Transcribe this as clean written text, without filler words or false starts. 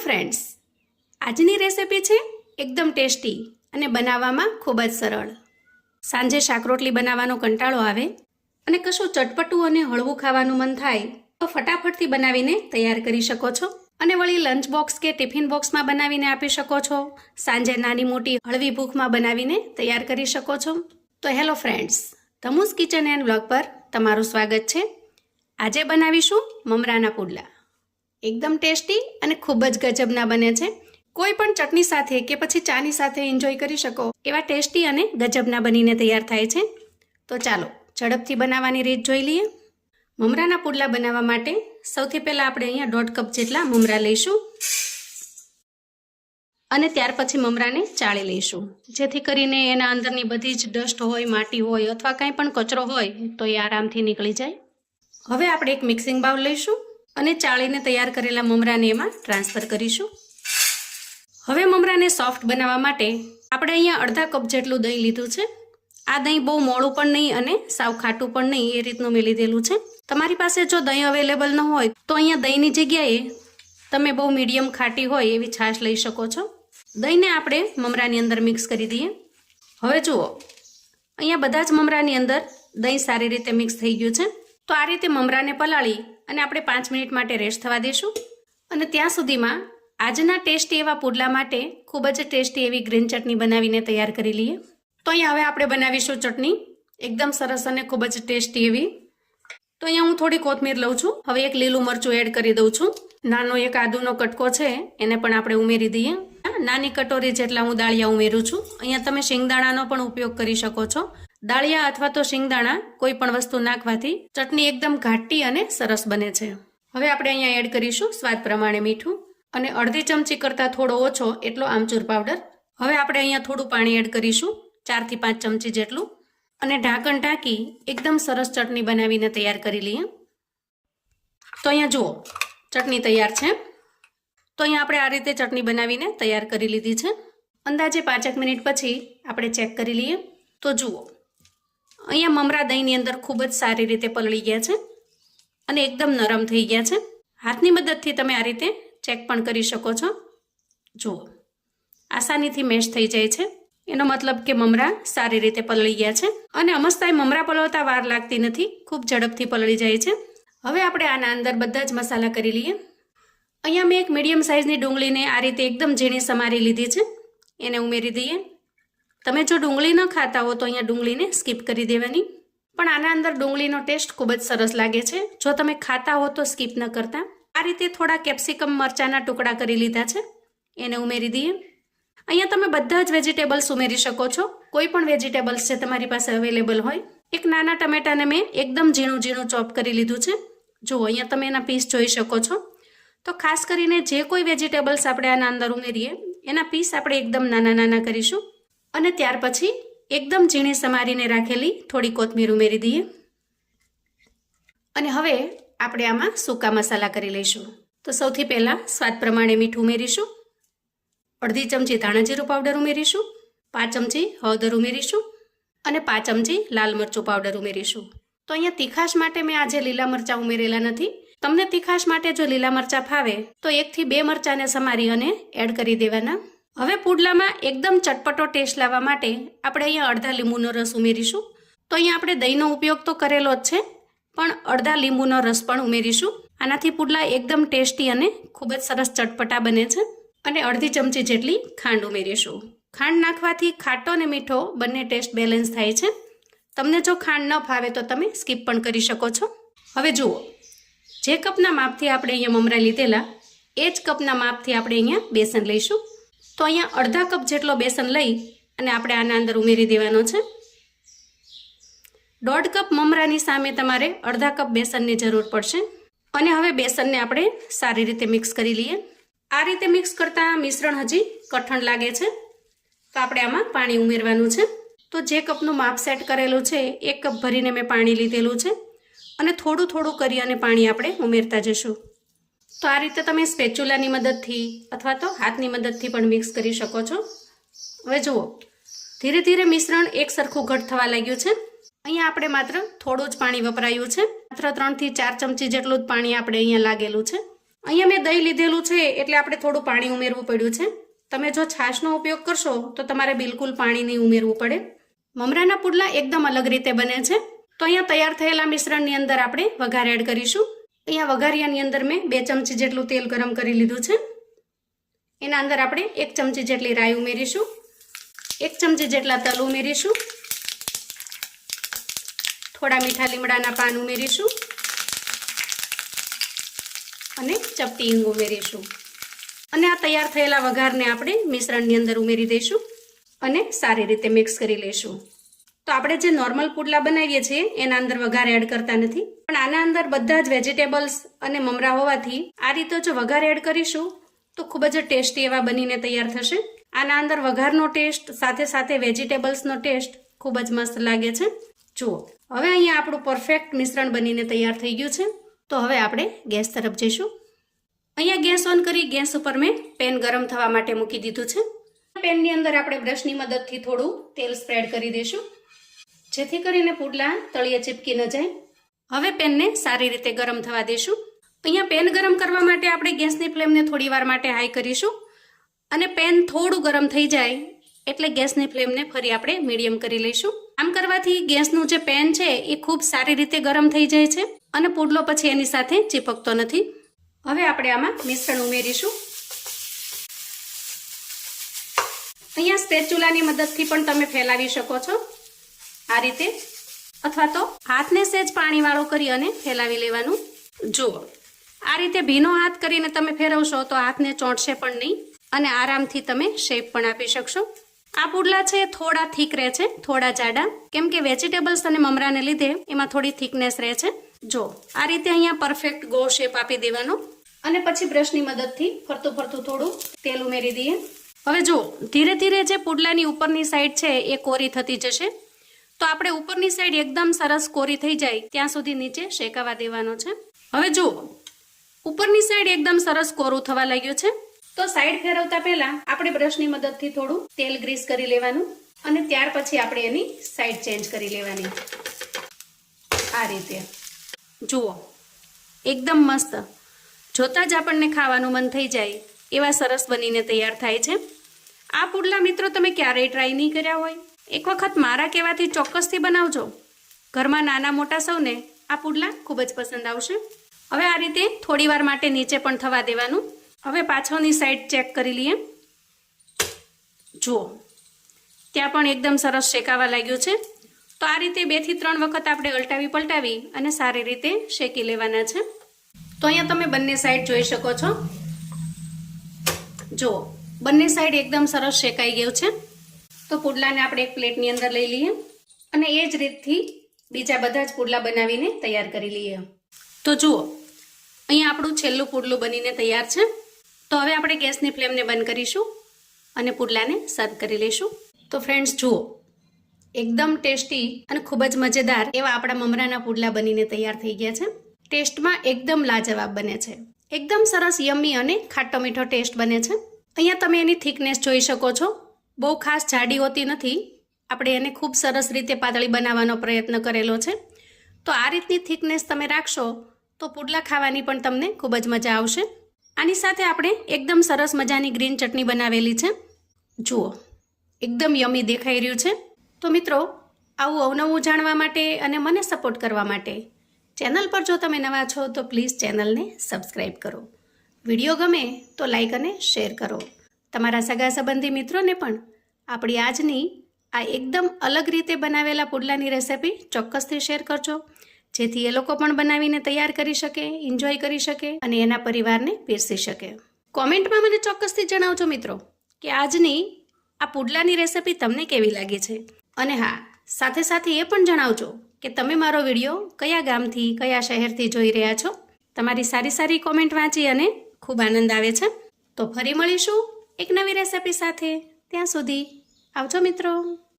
Friends, આજની recipe છે એકદમ ટેસ્ટી અને બનાવવામાં ખૂબ જ સરળ. સાંજે શાક-રોટલી બનાવવાનો કંટાળો આવે અને કશું ચટપટું અને હળવું ખાવાનું મન થાય તો ફટાફટથી બનાવીને તૈયાર કરી શકો છો અને વળી લંચ બોક્સ કે ટિફિન બોક્સમાં બનાવીને આપી શકો છો. સાંજે નાની મોટી હળવી ભૂખમાં બનાવીને તૈયાર કરી શકો છો. તો હેલો ફ્રેન્ડ્સ, ધમુસ કિચન એન્ડ વ્લોગ પર તમારું સ્વાગત છે. આજે બનાવીશું મમરાના પુડલા. એકદમ ટેસ્ટી અને ખૂબ જ ગજબના બને છે. કોઈ પણ ચટણી સાથે કે પછી ચાની સાથે એન્જોય કરી શકો એવા ટેસ્ટી અને ગજબના બનીને તૈયાર થાય છે. તો ચાલો ઝડપથી બનાવવાની રીત જોઈ લઈએ. મમરાના પુડલા બનાવવા માટે સૌથી પહેલાં આપણે અહીંયા 1.5 કપ જેટલા મમરા લઈશું અને ત્યાર પછી મમરાને ચાળી લઈશું, જેથી કરીને એના અંદરની બધી જ ડસ્ટ હોય, માટી હોય અથવા કંઈ પણ કચરો હોય તો એ આરામથી નીકળી જાય. હવે આપણે એક મિક્સિંગ બાઉલ લઈશું અને ચાળીને તૈયાર કરેલા મમરાને એમાં ટ્રાન્સફર કરીશું. હવે મમરાને સોફ્ટ બનાવવા માટે આપણે અહીંયા 1/2 કપ જેટલું દહીં લીધું છે. આ દહીં બહુ મોળું પણ નહીં અને સાવ ખાટું પણ નહીં, એ રીતનું મેં લીધેલું છે. તમારી પાસે જો દહીં અવેલેબલ ન હોય તો અહીંયા દહીંની જગ્યાએ તમે બહુ મીડિયમ ખાટી હોય એવી છાશ લઈ શકો છો. દહીંને આપણે મમરાની અંદર મિક્સ કરી દઈએ. હવે જુઓ, અહીંયા બધા જ મમરાની અંદર દહીં સારી રીતે મિક્સ થઈ ગયું છે. તો આ રીતે મમરાને પલાળી અને આપણે 5 મિનિટ માટે રેસ્ટ થવા દઈશું. અને ત્યાં સુધીમાં આજના ટેસ્ટી એવા પુડલા માટે ખૂબ જ ટેસ્ટી એવી ગ્રીન ચટણી બનાવીને તૈયાર કરી લઈએ. તો અહીંયા હવે આપણે બનાવીશું ચટણી એકદમ સરસ અને ખૂબ જ ટેસ્ટી એવી. તો અહીંયા હું થોડી કોથમીર લઉં છું. હવે એક લીલું મરચું એડ કરી દઉં છું. નાનો એક આદુનો કટકો છે એને પણ આપણે ઉમેરી દઈએ. નાની કટોરી જેટલા હું દાળિયા ઉમેરું છું. અહીંયા તમે શિંગદાણાનો પણ ઉપયોગ કરી શકો છો. દાળિયા અથવા તો શિંગદાણા કોઈ પણ વસ્તુ નાખવાથી ચટણી એકદમ ઘાટી અને સરસ બને છે. હવે આપણે અહીંયા એડ કરીશું સ્વાદ પ્રમાણે મીઠું અને અડધી ચમચી કરતાં થોડો ઓછો એટલો આમચૂર પાવડર. હવે આપણે અહીંયા થોડું પાણી એડ કરીશું, 4 થી 5 ચમચી જેટલું, અને ઢાંકણ ઢાંકી એકદમ સરસ ચટણી બનાવીને તૈયાર કરી લઈએ. તો અહીંયા જુઓ, ચટણી તૈયાર છે. તો અહીંયા આપણે આ રીતે ચટણી બનાવીને તૈયાર કરી લીધી છે. અંદાજે 5 મિનિટ પછી આપણે ચેક કરી લઈએ. તો જુઓ, અહીંયા મમરા દહીંની અંદર ખૂબ જ સારી રીતે પલળી ગયા છે અને એકદમ નરમ થઈ ગયા છે. હાથની મદદથી તમે આ રીતે ચેક પણ કરી શકો છો. જુઓ, આસાનીથી મેશ થઈ જાય છે. એનો મતલબ કે મમરા સારી રીતે પલળી ગયા છે. અને અમસ્તાએ મમરા પલળતા વાર લાગતી નથી, ખૂબ ઝડપથી પલળી જાય છે. હવે આપણે આના અંદર બધા જ મસાલા કરી લઈએ. અહીંયા મેં એક મીડિયમ સાઇઝની ડુંગળીને આ રીતે એકદમ ઝીણી સમારી લીધી છે, એને ઉમેરી દઈએ. તમે જો ડુંગળી ન ખાતા હો તો અહીંયા ડુંગળીને સ્કીપ કરી દેવાની, પણ આના અંદર ડુંગળીનો ટેસ્ટ ખૂબ જ સરસ લાગે છે. જો તમે ખાતા હો તો સ્કીપ ન કરતા. આ રીતે થોડા કેપ્સિકમ મરચાના ટુકડા કરી લીધા છે, એને ઉમેરી દઈએ. અહીંયા તમે બધા જ વેજીટેબલ્સ ઉમેરી શકો છો, કોઈ પણ વેજીટેબલ્સ છે તમારી પાસે અવેલેબલ હોય. એક નાના ટમેટાને મેં એકદમ ઝીણું ઝીણું ચોપ કરી લીધું છે. જુઓ, અહીંયા તમે એના પીસ જોઈ શકો છો. તો ખાસ કરીને જે કોઈ વેજીટેબલ્સ આપણે આના અંદર ઉમેરીએ એના પીસ આપણે એકદમ નાના નાના કરીશું. અને ત્યાર પછી એકદમ ઝીણી સમારીને રાખેલી થોડી કોથમીર ઉમેરી દઈએ. અને હવે આપણે આમાં સૂકા મસાલા કરી લઈશું. તો સૌથી પહેલાં સ્વાદ પ્રમાણે મીઠું ઉમેરીશું, અડધી ચમચી ધાણાજીરું પાવડર ઉમેરીશું, 5 ચમચી હળદર ઉમેરીશું અને 5 ચમચી લાલ મરચું પાવડર ઉમેરીશું. તો અહીંયા તીખાશ માટે મેં આજે લીલા મરચાં ઉમેરેલા નથી. તમને તીખાશ માટે જો લીલા મરચાં ફાવે તો 1 થી 2 મરચાંને સમારી અને એડ કરી દેવાના. હવે પુડલામાં એકદમ ચટપટો ટેસ્ટ લાવવા માટે આપણે અહીંયા અડધા લીંબુનો રસ ઉમેરીશું. તો અહીંયા આપણે દહીંનો ઉપયોગ તો કરેલો જ છે, પણ અડધા લીંબુનો રસ પણ ઉમેરીશું. આનાથી પુડલા એકદમ ટેસ્ટી અને ખૂબ જ સરસ ચટપટા બને છે. અને અડધી ચમચી જેટલી ખાંડ ઉમેરીશું. ખાંડ નાખવાથી ખાટો અને મીઠો બંને ટેસ્ટ બેલેન્સ થાય છે. તમને જો ખાંડ ન ફાવે તો તમે સ્કીપ પણ કરી શકો છો. હવે જુઓ, જે કપના માપથી આપણે અહીંયા મમરા લીધેલા એ જ કપના માપથી આપણે અહીંયા બેસન લઈશું. તો અહીંયા અડધા કપ જેટલો બેસન લઈ અને આપણે આના અંદર ઉમેરી દેવાનો છે. 1.5 કપ મમરાની સામે તમારે અડધા કપ બેસનની જરૂર પડશે. અને હવે બેસનને આપણે સારી રીતે મિક્સ કરી લઈએ. આ રીતે મિક્સ કરતાં મિશ્રણ હજી કઠણ લાગે છે તો આપણે આમાં પાણી ઉમેરવાનું છે. તો જે કપનું માપ સેટ કરેલું છે 1 કપ ભરીને મેં પાણી લીધેલું છે અને થોડું થોડું કરી અને પાણી આપણે ઉમેરતા જશું. તો આ રીતે તમે સ્પેચ્યુલાની મદદથી અથવા તો હાથની મદદથી પણ મિક્સ કરી શકો છો. હવે જુઓ, ધીરે ધીરે મિશ્રણ એક સરખું ઘટ થવા લાગ્યું છે. અહીંયા આપણે માત્ર થોડું જ પાણી વપરાયું છે. માત્ર 3 થી 4 ચમચી જેટલું જ પાણી આપણે અહીંયા લાગેલું છે. અહીંયા મેં દહીં લીધેલું છે એટલે આપણે થોડું પાણી ઉમેરવું પડ્યું છે. તમે જો છાશનો ઉપયોગ કરશો તો તમારે બિલકુલ પાણી નહીં ઉમેરવું પડે. મમરાના પુડલા એકદમ અલગ રીતે બને છે. તો અહીંયા તૈયાર થયેલા મિશ્રણની અંદર આપણે વઘાર એડ કરીશું. અહીંયા વઘારિયાની અંદર મેં 2 ચમચી જેટલું તેલ ગરમ કરી લીધું છે. એના અંદર આપણે 1 ચમચી જેટલી રાઈ ઉમેરીશું, 1 ચમચી જેટલા તલ ઉમેરીશું, થોડા મીઠા લીમડાના પાન ઉમેરીશું અને ચપટી હિંગ ઉમેરીશું. અને આ તૈયાર થયેલા વઘારને આપણે મિશ્રણની અંદર ઉમેરી દઈશું અને સારી રીતે મિક્સ કરી લઈશું. તો આપણે જે નોર્મલ પુડલા બનાવીએ છીએ એના અંદર વઘાર એડ કરતા નથી, પણ આના અંદર બધા જ વેજીટેબલ્સ અને મમરા હોવાથી આ રીતે જો વઘાર એડ કરીશું તો ખૂબ જ ટેસ્ટી એવા બનીને તૈયાર થશે. આના અંદર વઘારનો ટેસ્ટ સાથે સાથે વેજીટેબલ્સનો ટેસ્ટ ખૂબ જ મસ્ત લાગે છે. જુઓ, હવે અહીંયા આપણું પરફેક્ટ મિશ્રણ બનીને તૈયાર થઈ ગયું છે. તો હવે આપણે ગેસ તરફ જઈશું. અહીંયા ગેસ ઓન કરી ગેસ ઉપર મેં પેન ગરમ થવા માટે મૂકી દીધું છે. પેનની અંદર આપણે બ્રશની મદદથી થોડું તેલ સ્પ્રેડ કરી દઈશું, જેથી કરીને પુડલા તળિયે ચીપકી ન જાય. હવે પેનને સારી રીતે ગરમ થવા દઈશું. અહીંયા પેન ગરમ કરવા માટે આપણે ગેસની ફ્લેમને થોડી વાર માટે હાઈ કરીશું અને પેન થોડું ગરમ થઈ જાય એટલે ગેસની ફ્લેમને ફરી આપણે મીડિયમ કરી લઈશું. આમ કરવાથી ગેસનું જે પેન છે એ ખૂબ સારી રીતે ગરમ થઈ જાય છે અને પુડલો પછી એની સાથે ચીપકતો નથી. હવે આપણે આમાં મિશ્રણ ઉમેરીશું. અહીંયા સ્પેચ્યુલાની મદદથી પણ તમે ફેલાવી શકો છો આ રીતે, અથવા તો હાથને સહેજ પાણીવાળો કરી અને ફેલાવી લેવાનું. જુઓ, આ રીતે ભીનો હાથ કરીને તમે ફેરવશો તો હાથને ચોંટશે પણ નહીં અને આરામથી તમે શેપ પણ આપી શકશો. આ પુડલા છે થોડા થીક રહે છે, થોડા જાડા, કેમ કે વેજીટેબલ્સ અને મમરાને લીધે એમાં થોડી થીકનેસ રહે છે. જો આ રીતે અહીંયા પરફેક્ટ ગોળ શેપ આપી દેવાનો અને પછી બ્રશની મદદથી ફરતું ફરતું થોડું તેલ ઉમેરી દઈએ. હવે જો ધીરે ધીરે જે પુડલાની ઉપરની સાઈડ છે એ કોરી થતી જશે. તો આપણે ઉપરની સાઈડ એકદમ સરસ કોરી થઈ જાય ત્યાં સુધી નીચે શેકાવા દેવાનો છે. હવે જુઓ, ઉપરની સાઈડ એકદમ સરસ કોરું થવા લાગ્યું છે. તો સાઈડ ફેરવતા પહેલા આપણે બ્રશની મદદથી થોડું તેલ ગ્રીસ કરી લેવાનું અને ત્યાર પછી આપણે એની સાઈડ ચેન્જ કરી લેવાની. આ રીતે જુઓ, એકદમ મસ્ત, જોતાં જ આપણને ખાવાનું મન થઈ જાય એવા સરસ બનીને તૈયાર થાય છે. આ પુડલા મિત્રો તમે ક્યારેય ટ્રાય નહીં કર્યા હોય, એક વખત મારા કહેવાથી ચોક્કસથી બનાવજો. ઘરમાં નાના મોટા સૌને આ પુડલા ખૂબ જ પસંદ આવશે. હવે આ રીતે થોડી વાર માટે નીચે પણ થવા દેવાનું. હવે પાછળની સાઈડ ચેક કરી લઈએ. જુઓ, ત્યાં પણ એકદમ સરસ શેકાવા લાગ્યું છે. તો આ રીતે 2 થી 3 વખત આપણે અલટાવી પલટાવી અને સારી રીતે શેકી લેવાના છે. તો અહીંયા તમે બંને સાઈડ જોઈ શકો છો. જુઓ, બંને સાઈડ એકદમ સરસ શેકાઈ ગયું છે. તો પુડલાને આપણે એક પ્લેટની અંદર લઈ લઈએ અને એ જ રીતથી બીજા બધા જ પુડલા બનાવીને તૈયાર કરી લઈએ. તો જુઓ, અહીંયા આપણું છેલ્લું પુડલું બનીને તૈયાર છે. તો હવે આપણે ગેસની ફ્લેમને બંધ કરીશું અને પુડલાને સર્વ કરી લઈશું. તો ફ્રેન્ડ્સ જુઓ, એકદમ ટેસ્ટી અને ખૂબ જ મજેદાર એવા આપણા મમરાના પુડલા બનીને તૈયાર થઈ ગયા છે. ટેસ્ટમાં એકદમ લાજવાબ બને છે, એકદમ સરસ યમ્મી અને ખાટો મીઠો ટેસ્ટ બને છે. અહીંયા તમે એની થિકનેસ જોઈ શકો છો, બહુ ખાસ જાડી હોતી નથી. આપણે એને ખૂબ સરસ રીતે પાતળી બનાવવાનો પ્રયત્ન કરેલો છે. તો આ રીતની થિકનેસ તમે રાખશો તો પુડલા ખાવાની પણ તમને ખૂબ જ મજા આવશે. આની સાથે આપણે એકદમ સરસ મજાની ગ્રીન ચટણી બનાવેલી છે. જુઓ, એકદમ યમી દેખાઈ રહ્યું છે. તો મિત્રો, આવું અવનવું જાણવા માટે અને મને સપોર્ટ કરવા માટે ચેનલ પર જો તમે નવા છો તો પ્લીઝ ચેનલને સબસ્ક્રાઈબ કરો. વિડીયો ગમે તો લાઈક અને શેર કરો. તમારા સગા સંબંધી મિત્રોને પણ આપણી આજની આ એકદમ અલગ રીતે બનાવેલા પુડલાની રેસિપી ચોક્કસથી શેર કરજો, જેથી એ લોકો પણ બનાવીને તૈયાર કરી શકે, એન્જોય કરી શકે અને એના પરિવારને પીરસી શકે. કોમેન્ટમાં મને ચોક્કસથી જણાવજો મિત્રો કે આજની આ પુડલાની રેસિપી તમને કેવી લાગી છે. અને હા, સાથે સાથે એ પણ જણાવજો કે તમે મારો વિડીયો કયા ગામથી, કયા શહેરથી જોઈ રહ્યા છો. તમારી સારી સારી કોમેન્ટ વાંચી અને ખૂબ આનંદ આવે છે. તો ફરી મળીશું એક નવી રેસિપી સાથે. ત્યાં સુધી આવજો મિત્રો.